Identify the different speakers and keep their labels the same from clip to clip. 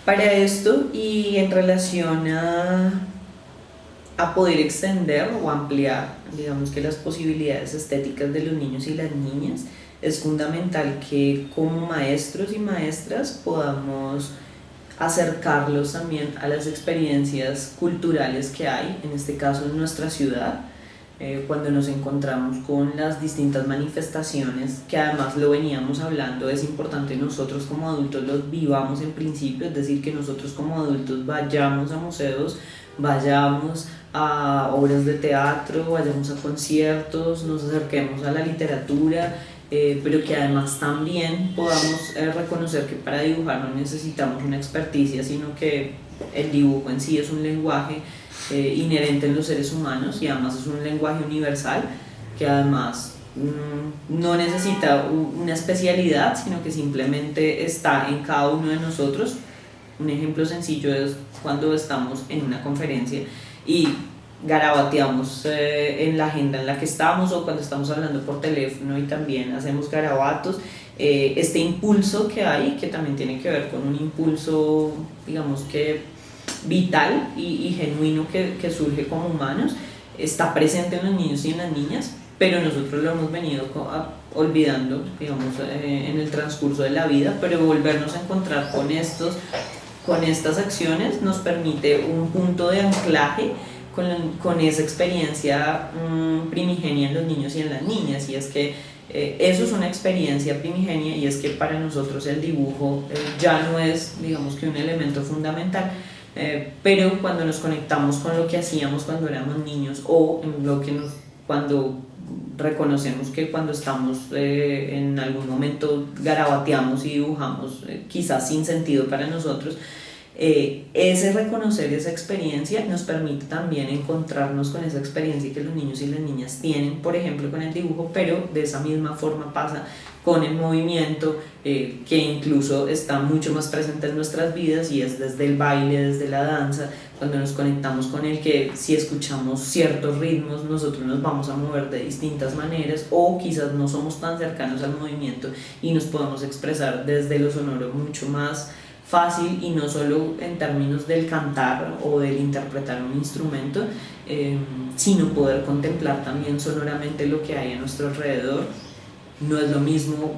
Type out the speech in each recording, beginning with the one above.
Speaker 1: Para esto y en relación a poder extender o ampliar, digamos que las posibilidades estéticas de los niños y las niñas, es fundamental que como maestros y maestras podamos acercarlos también a las experiencias culturales que hay, en este caso en nuestra ciudad, cuando nos encontramos con las distintas manifestaciones, que además lo veníamos hablando, es importante nosotros como adultos los vivamos en principio, es decir, que nosotros como adultos vayamos a museos, vayamos a obras de teatro, vayamos a conciertos, nos acerquemos a la literatura, pero que además también podamos reconocer que para dibujar no necesitamos una experticia, sino que el dibujo en sí es un lenguaje inherente en los seres humanos y además es un lenguaje universal que además no necesita una especialidad, sino que simplemente está en cada uno de nosotros. Un ejemplo sencillo es cuando estamos en una conferencia y garabateamos en la agenda en la que estamos, o cuando estamos hablando por teléfono y también hacemos garabatos. Este impulso que hay, que también tiene que ver con un impulso, digamos que vital y genuino que surge como humanos, está presente en los niños y en las niñas, pero nosotros lo hemos venido olvidando, digamos, en el transcurso de la vida, pero volvernos a encontrar con estas acciones nos permite un punto de anclaje con esa experiencia primigenia en los niños y en las niñas, y es que eso es una experiencia primigenia, y es que para nosotros el dibujo ya no es, digamos, que un elemento fundamental, pero cuando nos conectamos con lo que hacíamos cuando éramos niños, o en lo que cuando reconocemos que cuando estamos en algún momento garabateamos y dibujamos, quizás sin sentido para nosotros, ese reconocer esa experiencia nos permite también encontrarnos con esa experiencia que los niños y las niñas tienen, por ejemplo con el dibujo, pero de esa misma forma pasa con el movimiento, que incluso está mucho más presente en nuestras vidas, y es desde el baile, desde la danza, cuando nos conectamos con el que si escuchamos ciertos ritmos nosotros nos vamos a mover de distintas maneras, o quizás no somos tan cercanos al movimiento y nos podemos expresar desde lo sonoro mucho más fácil, y no solo en términos del cantar o del interpretar un instrumento, sino poder contemplar también sonoramente lo que hay a nuestro alrededor. No es lo mismo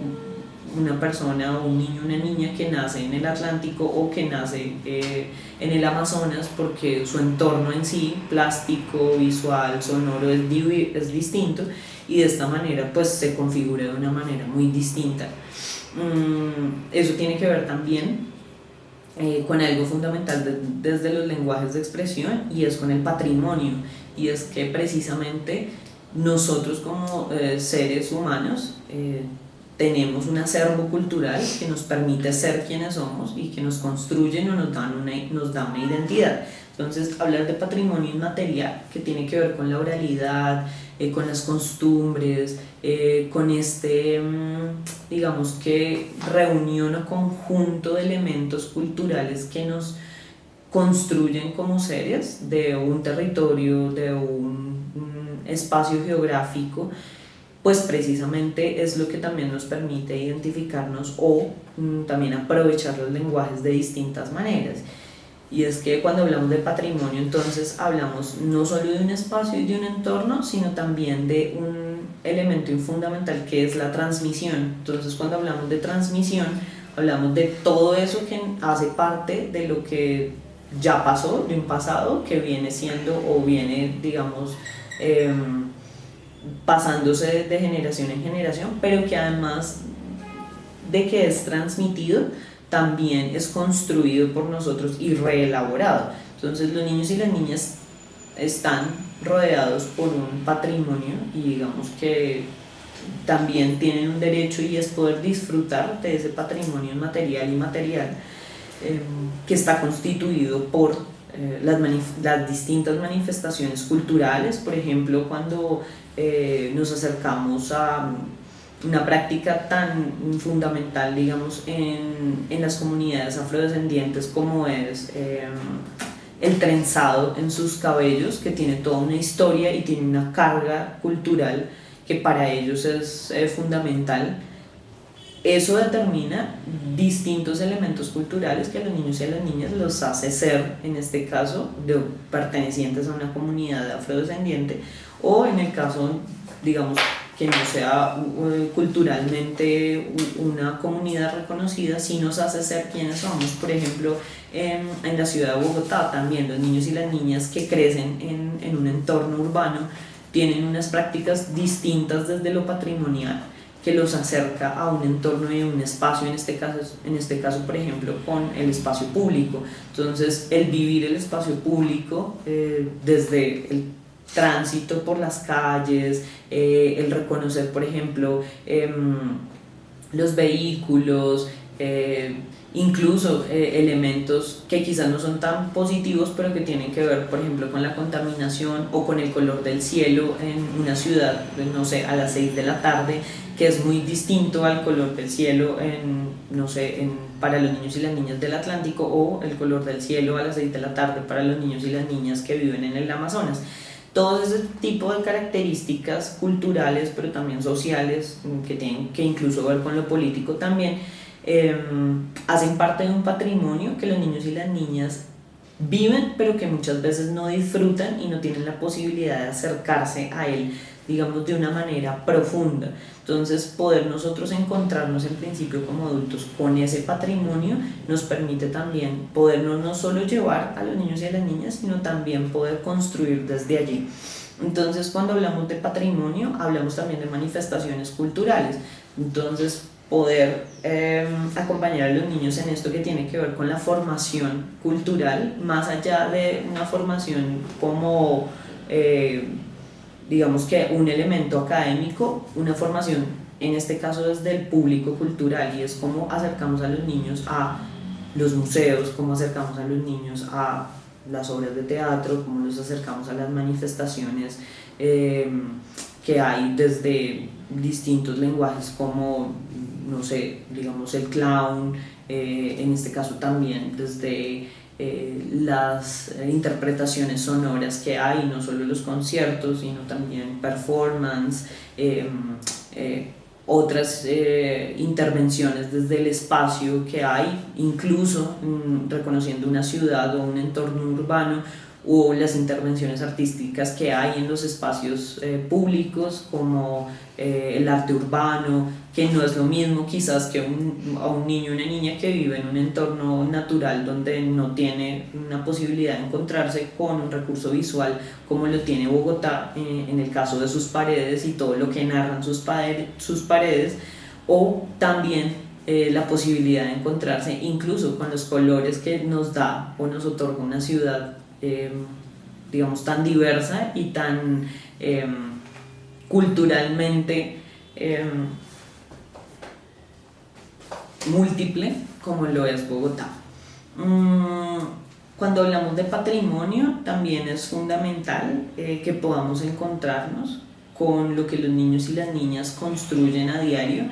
Speaker 1: una persona o un niño o una niña que nace en el Atlántico o que nace en el Amazonas, porque su entorno en sí, plástico, visual, sonoro, es distinto, y de esta manera pues se configura de una manera muy distinta. Eso tiene que ver también con algo fundamental desde los lenguajes de expresión, y es con el patrimonio, y es que precisamente nosotros como seres humanos tenemos un acervo cultural que nos permite ser quienes somos y que nos construyen o nos da una identidad. Entonces, hablar de patrimonio inmaterial, que tiene que ver con la oralidad, con las costumbres, con digamos que reunión o conjunto de elementos culturales que nos construyen como seres de un territorio, de un espacio geográfico, pues precisamente es lo que también nos permite identificarnos o también aprovechar los lenguajes de distintas maneras. Y es que cuando hablamos de patrimonio, entonces hablamos no solo de un espacio y de un entorno, sino también de un elemento fundamental que es la transmisión. Entonces, cuando hablamos de transmisión, hablamos de todo eso que hace parte de lo que ya pasó, de un pasado que viene siendo o viene, digamos, pasándose de generación en generación, pero que además de que es transmitido, también es construido por nosotros y reelaborado. Entonces los niños y las niñas están rodeados por un patrimonio, y digamos que también tienen un derecho, y es poder disfrutar de ese patrimonio material y inmaterial, que está constituido por las distintas manifestaciones culturales. Por ejemplo, cuando nos acercamos a una práctica tan fundamental, digamos, en las comunidades afrodescendientes como es el trenzado en sus cabellos, que tiene toda una historia y tiene una carga cultural que para ellos es fundamental. eso determina distintos elementos culturales que a los niños y a las niñas los hace ser, en este caso, pertenecientes a una comunidad afrodescendiente, o en el caso, digamos, que no sea culturalmente una comunidad reconocida, sí nos hace ser quienes somos. Por ejemplo, en la ciudad de Bogotá también los niños y las niñas que crecen en un entorno urbano tienen unas prácticas distintas desde lo patrimonial que los acerca a un entorno y a un espacio, en este caso por ejemplo con el espacio público. Entonces el vivir el espacio público desde el tránsito por las calles, el reconocer por ejemplo los vehículos, incluso elementos que quizás no son tan positivos pero que tienen que ver por ejemplo con la contaminación o con el color del cielo en una ciudad, no sé, a las 6 de la tarde, que es muy distinto al color del cielo no sé, para los niños y las niñas del Atlántico, o el color del cielo a las 6 de la tarde para los niños y las niñas que viven en el Amazonas. Todo ese tipo de características culturales, pero también sociales, que tienen que incluso ver con lo político también, hacen parte de un patrimonio que los niños y las niñas viven, pero que muchas veces no disfrutan y no tienen la posibilidad de acercarse a él, digamos, de una manera profunda. Entonces, poder nosotros encontrarnos en principio como adultos con ese patrimonio nos permite también podernos no solo llevar a los niños y a las niñas, sino también poder construir desde allí. Entonces, cuando hablamos de patrimonio, hablamos también de manifestaciones culturales. Entonces, poder acompañar a los niños en esto que tiene que ver con la formación cultural, más allá de una formación como digamos que un elemento académico, una formación en este caso desde el público cultural, y es cómo acercamos a los niños a los museos, cómo acercamos a los niños a las obras de teatro, cómo los acercamos a las manifestaciones que hay desde distintos lenguajes como, no sé, digamos el clown, en este caso también desde las interpretaciones sonoras que hay, no solo los conciertos, sino también performance, otras intervenciones desde el espacio que hay, incluso reconociendo una ciudad o un entorno urbano, o las intervenciones artísticas que hay en los espacios públicos, como el arte urbano, que no es lo mismo quizás que a un niño o una niña que vive en un entorno natural donde no tiene una posibilidad de encontrarse con un recurso visual como lo tiene Bogotá, en el caso de sus paredes y todo lo que narran sus paredes, o también la posibilidad de encontrarse incluso con los colores que nos da o nos otorga una ciudad, digamos, tan diversa y tan culturalmente múltiple como lo es Bogotá. Cuando hablamos de patrimonio, también es fundamental que podamos encontrarnos con lo que los niños y las niñas construyen a diario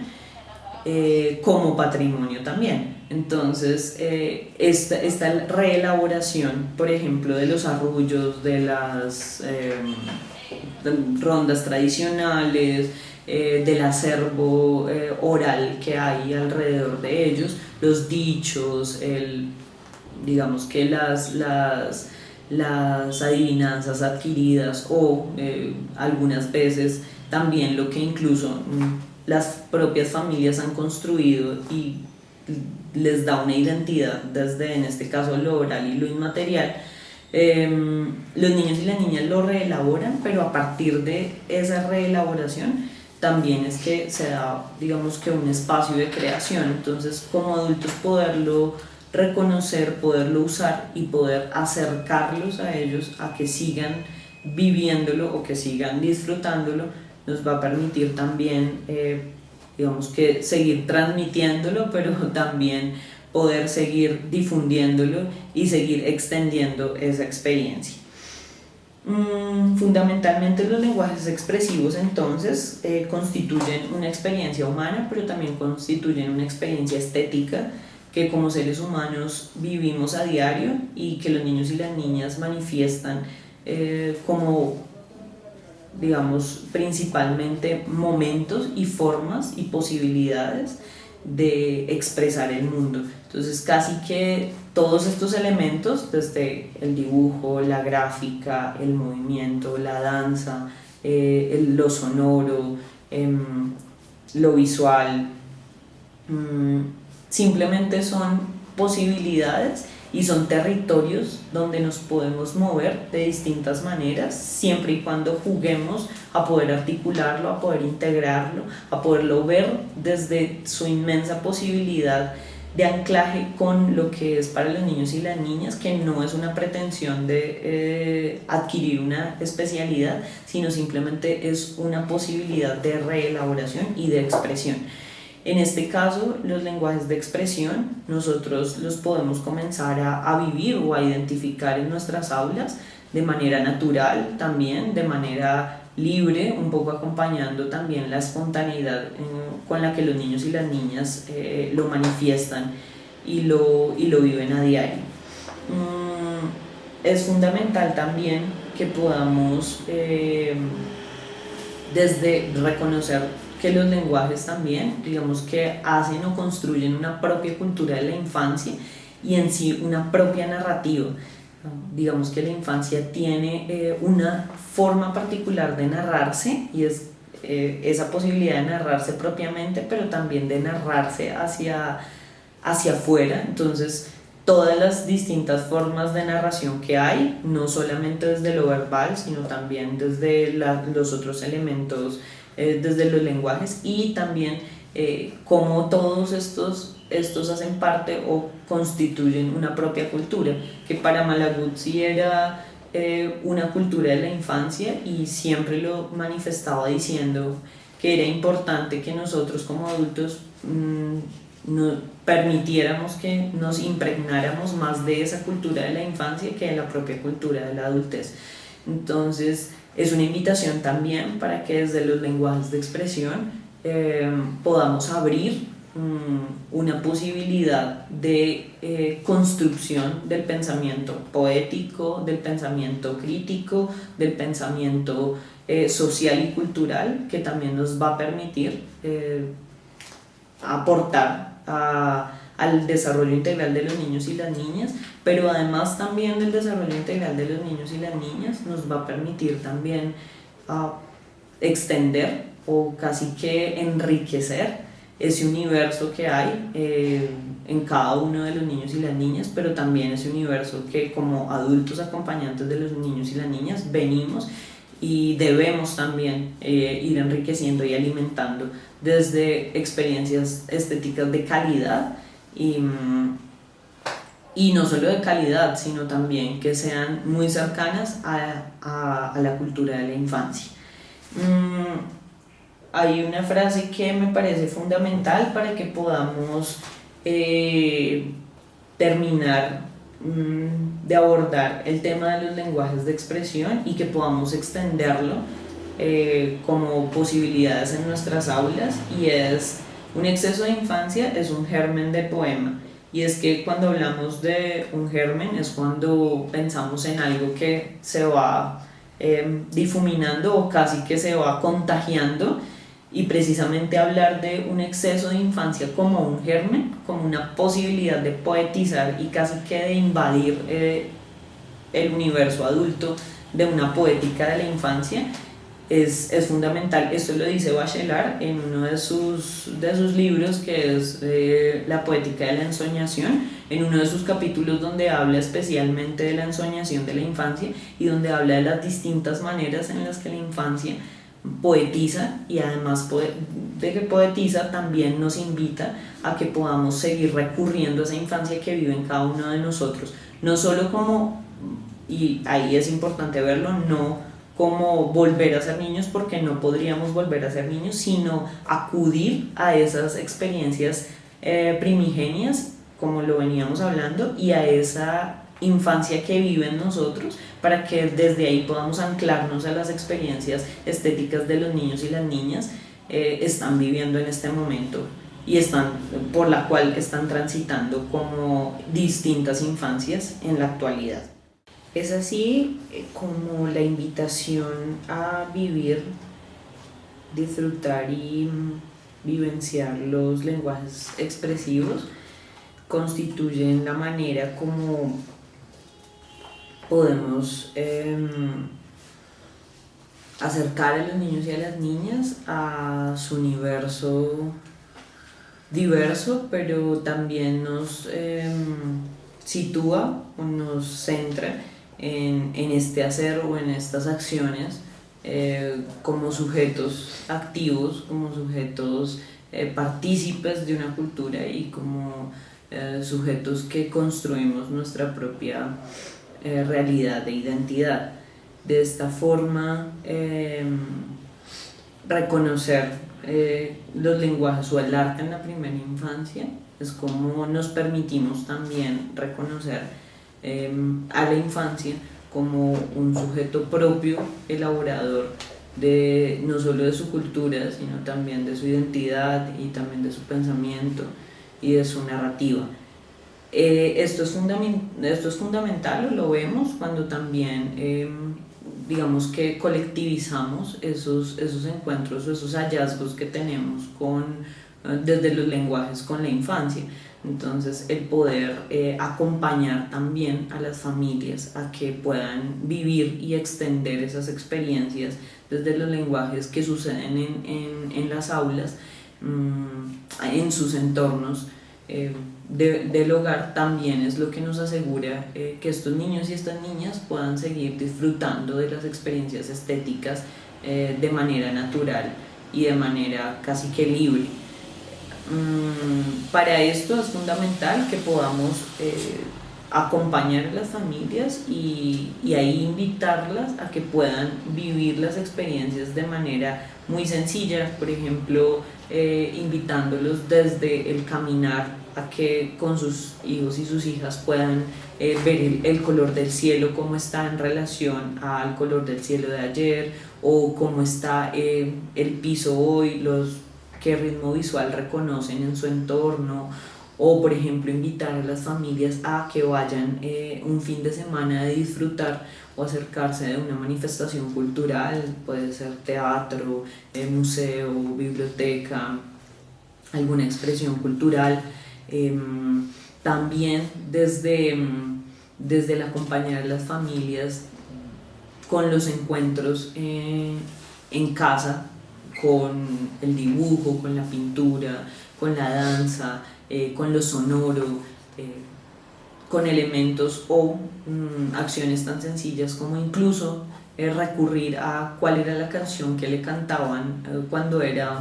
Speaker 1: como patrimonio también. Entonces, esta reelaboración, por ejemplo, de los arrullos, de las rondas tradicionales, del acervo oral que hay alrededor de ellos, los dichos, digamos que las adivinanzas adquiridas, o algunas veces también lo que incluso las propias familias han construido y les da una identidad desde, en este caso, lo oral y lo inmaterial. Los niños y las niñas lo reelaboran, pero a partir de esa reelaboración también es que se da, digamos, que un espacio de creación. Entonces, como adultos, poderlo reconocer, poderlo usar y poder acercarlos a ellos a que sigan viviéndolo o que sigan disfrutándolo, nos va a permitir también, digamos, que seguir transmitiéndolo, pero también poder seguir difundiéndolo y seguir extendiendo esa experiencia. Fundamentalmente los lenguajes expresivos entonces constituyen una experiencia humana, pero también constituyen una experiencia estética que como seres humanos vivimos a diario y que los niños y las niñas manifiestan como, digamos, principalmente momentos y formas y posibilidades de expresar el mundo. Entonces casi que todos estos elementos, desde el dibujo, la gráfica, el movimiento, la danza, lo sonoro, lo visual, simplemente son posibilidades y son territorios donde nos podemos mover de distintas maneras, siempre y cuando juguemos a poder articularlo, a poder integrarlo, a poderlo ver desde su inmensa posibilidad de anclaje con lo que es para los niños y las niñas, que no es una pretensión de adquirir una especialidad, sino simplemente es una posibilidad de reelaboración y de expresión. En este caso, los lenguajes de expresión nosotros los podemos comenzar a vivir o a identificar en nuestras aulas de manera natural también, de manera libre, un poco acompañando también la espontaneidad con la que los niños y las niñas lo manifiestan y lo viven a diario. Es fundamental también que podamos desde reconocer que los lenguajes también, digamos que hacen o construyen una propia cultura de la infancia y en sí una propia narrativa. Digamos que la infancia tiene una forma particular de narrarse y es esa posibilidad de narrarse propiamente, pero también de narrarse hacia afuera. Entonces, todas las distintas formas de narración que hay, no solamente desde lo verbal, sino también desde los otros elementos, desde los lenguajes, y también cómo todos estos hacen parte o constituyen una propia cultura, que para Malaguzzi era una cultura de la infancia y siempre lo manifestaba diciendo que era importante que nosotros como adultos no permitiéramos que nos impregnáramos más de esa cultura de la infancia que de la propia cultura de la adultez. Entonces es una invitación también para que desde los lenguajes de expresión podamos abrir una posibilidad de construcción del pensamiento poético, del pensamiento crítico, del pensamiento social y cultural, que también nos va a permitir aportar al desarrollo integral de los niños y las niñas, pero además también del desarrollo integral de los niños y las niñas nos va a permitir también extender o casi que enriquecer ese universo que hay en cada uno de los niños y las niñas, pero también ese universo que como adultos acompañantes de los niños y las niñas venimos y debemos también ir enriqueciendo y alimentando desde experiencias estéticas de calidad y no solo de calidad, sino también que sean muy cercanas a la cultura de la infancia. Hay una frase que me parece fundamental para que podamos terminar de abordar el tema de los lenguajes de expresión y que podamos extenderlo como posibilidades en nuestras aulas, y es: un exceso de infancia es un germen de poema. Y es que cuando hablamos de un germen es cuando pensamos en algo que se va difuminando o casi que se va contagiando, y precisamente hablar de un exceso de infancia como un germen, como una posibilidad de poetizar y casi que de invadir el universo adulto de una poética de la infancia, es fundamental. Esto lo dice Bachelard en uno de sus libros, que es La poética de la ensoñación, en uno de sus capítulos donde habla especialmente de la ensoñación de la infancia y donde habla de las distintas maneras en las que la infancia poetiza, y además de que poetiza también nos invita a que podamos seguir recurriendo a esa infancia que vive en cada uno de nosotros, no solo como, y ahí es importante verlo, no como volver a ser niños, porque no podríamos volver a ser niños, sino acudir a esas experiencias primigenias, como lo veníamos hablando, y a esa infancia que vive en nosotros, para que desde ahí podamos anclarnos a las experiencias estéticas de los niños y las niñas están viviendo en este momento y por la cual están transitando como distintas infancias en la actualidad. Es así como la invitación a vivir, disfrutar y vivenciar los lenguajes expresivos constituyen la manera como podemos acercar a los niños y a las niñas a su universo diverso, pero también nos sitúa o nos centra en este hacer o en estas acciones como sujetos activos, como sujetos partícipes de una cultura y como sujetos que construimos nuestra propia realidad de identidad. De esta forma, reconocer los lenguajes o el arte en la primera infancia es como nos permitimos también reconocer a la infancia como un sujeto propio, elaborador de no solo de su cultura, sino también de su identidad y también de su pensamiento y de su narrativa. Esto es fundamental, lo vemos cuando también digamos que colectivizamos esos encuentros o esos hallazgos que tenemos desde los lenguajes con la infancia. Entonces el poder acompañar también a las familias a que puedan vivir y extender esas experiencias desde los lenguajes que suceden en las aulas, en sus entornos del hogar, también es lo que nos asegura que estos niños y estas niñas puedan seguir disfrutando de las experiencias estéticas de manera natural y de manera casi que libre. Para esto es fundamental que podamos acompañar a las familias y ahí invitarlas a que puedan vivir las experiencias de manera muy sencilla, por ejemplo, invitándolos desde el caminar a que con sus hijos y sus hijas puedan ver el color del cielo, cómo está en relación al color del cielo de ayer, o cómo está el piso hoy, qué ritmo visual reconocen en su entorno, o por ejemplo invitar a las familias a que vayan un fin de semana a disfrutar o acercarse de una manifestación cultural, puede ser teatro, museo, biblioteca, alguna expresión cultural. También desde el acompañar a las familias con los encuentros en casa, con el dibujo, con la pintura, con la danza, con lo sonoro, con elementos o acciones tan sencillas como incluso recurrir a cuál era la canción que le cantaban cuando era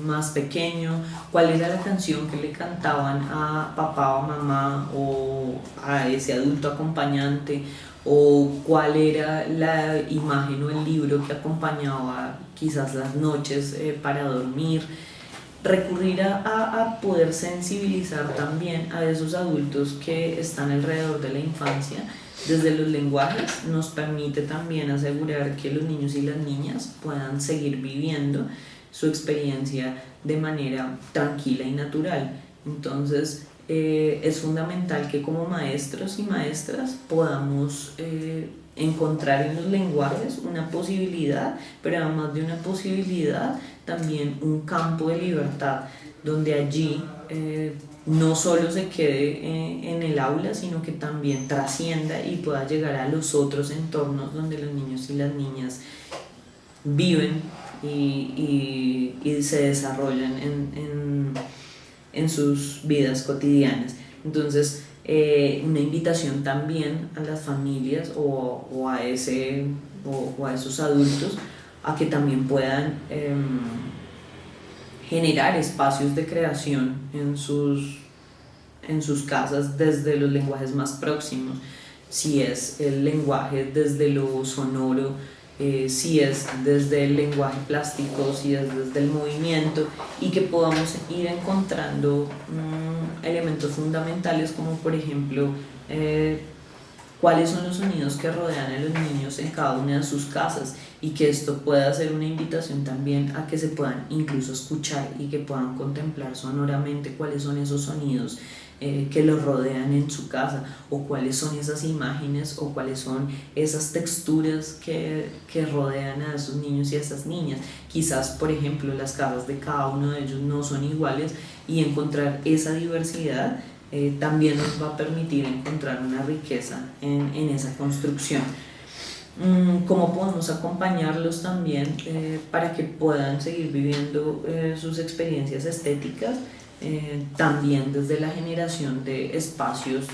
Speaker 1: más pequeño, cuál era la canción que le cantaban a papá o mamá o a ese adulto acompañante, o cuál era la imagen o el libro que acompañaba quizás las noches para dormir. Recurrir a poder sensibilizar también a esos adultos que están alrededor de la infancia desde los lenguajes nos permite también asegurar que los niños y las niñas puedan seguir viviendo su experiencia de manera tranquila y natural. Entonces es fundamental que como maestros y maestras podamos encontrar en los lenguajes una posibilidad, pero además de una posibilidad, también un campo de libertad, donde allí no solo se quede en el aula, sino que también trascienda y pueda llegar a los otros entornos donde los niños y las niñas viven y se desarrollan en sus vidas cotidianas. Entonces, una invitación también a las familias o a esos adultos a que también puedan generar espacios de creación en sus casas desde los lenguajes más próximos, si es el lenguaje desde lo sonoro, si es desde el lenguaje plástico, si es desde el movimiento, y que podamos ir encontrando elementos fundamentales como por ejemplo cuáles son los sonidos que rodean a los niños en cada una de sus casas, y que esto pueda ser una invitación también a que se puedan incluso escuchar y que puedan contemplar sonoramente cuáles son esos sonidos que los rodean en su casa, o cuáles son esas imágenes o cuáles son esas texturas que rodean a esos niños y a esas niñas. Quizás, por ejemplo, las casas de cada uno de ellos no son iguales, y encontrar esa diversidad también nos va a permitir encontrar una riqueza en esa construcción. Cómo podemos acompañarlos también para que puedan seguir viviendo sus experiencias estéticas, también desde la generación de espacios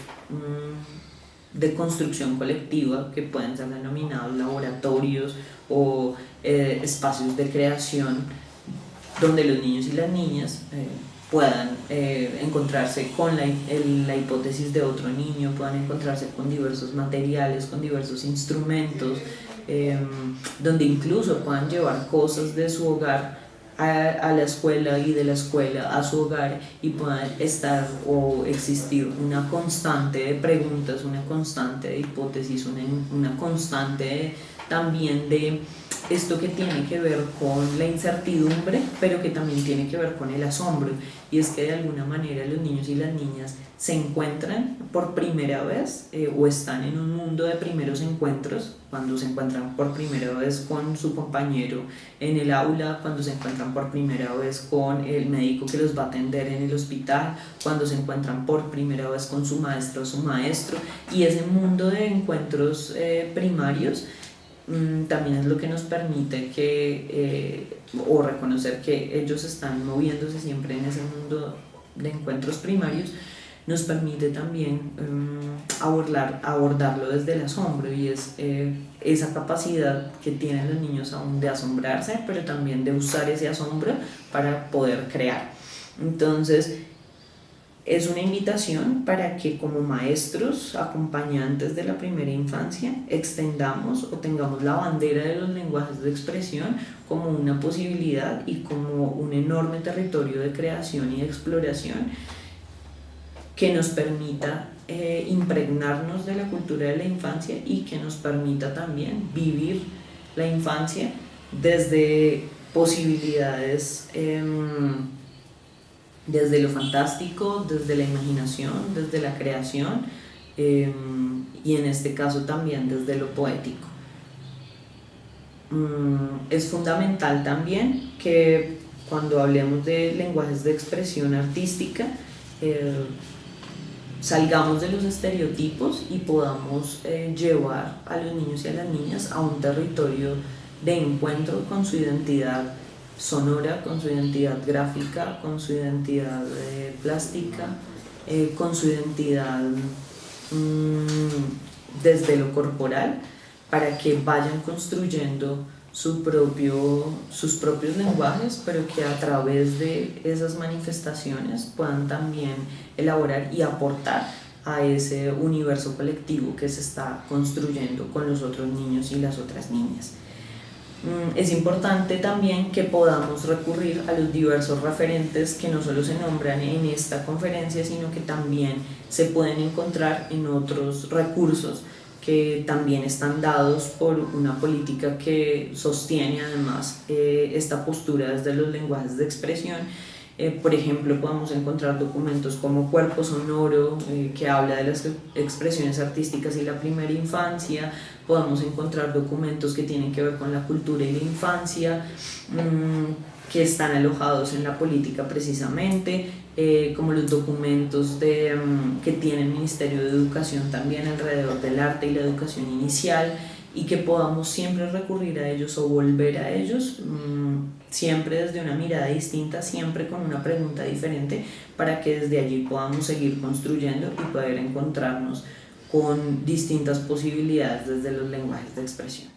Speaker 1: de construcción colectiva que pueden ser denominados laboratorios o espacios de creación, donde los niños y las niñas puedan encontrarse con la hipótesis de otro niño, puedan encontrarse con diversos materiales, con diversos instrumentos, donde incluso puedan llevar cosas de su hogar a la escuela y de la escuela a su hogar, y puedan estar o existir una constante de preguntas, una constante de hipótesis, una constante también de esto que tiene que ver con la incertidumbre, pero que también tiene que ver con el asombro. Y es que de alguna manera los niños y las niñas se encuentran por primera vez o están en un mundo de primeros encuentros, cuando se encuentran por primera vez con su compañero en el aula, cuando se encuentran por primera vez con el médico que los va a atender en el hospital, cuando se encuentran por primera vez con su maestra o su maestro. Y ese mundo de encuentros primarios también es lo que nos permite o reconocer que ellos están moviéndose siempre en ese mundo de encuentros primarios. Nos permite también abordarlo desde el asombro, y es esa capacidad que tienen los niños aún de asombrarse, pero también de usar ese asombro para poder crear. Entonces, es una invitación para que como maestros, acompañantes de la primera infancia, extendamos o tengamos la bandera de los lenguajes de expresión como una posibilidad y como un enorme territorio de creación y de exploración que nos permita impregnarnos de la cultura de la infancia, y que nos permita también vivir la infancia desde posibilidades desde lo fantástico, desde la imaginación, desde la creación, y en este caso también desde lo poético. Es fundamental también que cuando hablemos de lenguajes de expresión artística, salgamos de los estereotipos y podamos llevar a los niños y a las niñas a un territorio de encuentro con su identidad sonora, con su identidad gráfica, con su identidad plástica, con su identidad desde lo corporal, para que vayan construyendo sus propios lenguajes, pero que a través de esas manifestaciones puedan también elaborar y aportar a ese universo colectivo que se está construyendo con los otros niños y las otras niñas. Es importante también que podamos recurrir a los diversos referentes que no solo se nombran en esta conferencia, sino que también se pueden encontrar en otros recursos que también están dados por una política que sostiene además esta postura desde los lenguajes de expresión. Por ejemplo, podemos encontrar documentos como Cuerpo Sonoro, que habla de las expresiones artísticas y la primera infancia. Podemos encontrar documentos que tienen que ver con la cultura y la infancia, que están alojados en la política precisamente, como los documentos que tiene el Ministerio de Educación también alrededor del arte y la educación inicial, y que podamos siempre recurrir a ellos o volver a ellos, siempre desde una mirada distinta, siempre con una pregunta diferente, para que desde allí podamos seguir construyendo y poder encontrarnos con distintas posibilidades desde los lenguajes de expresión.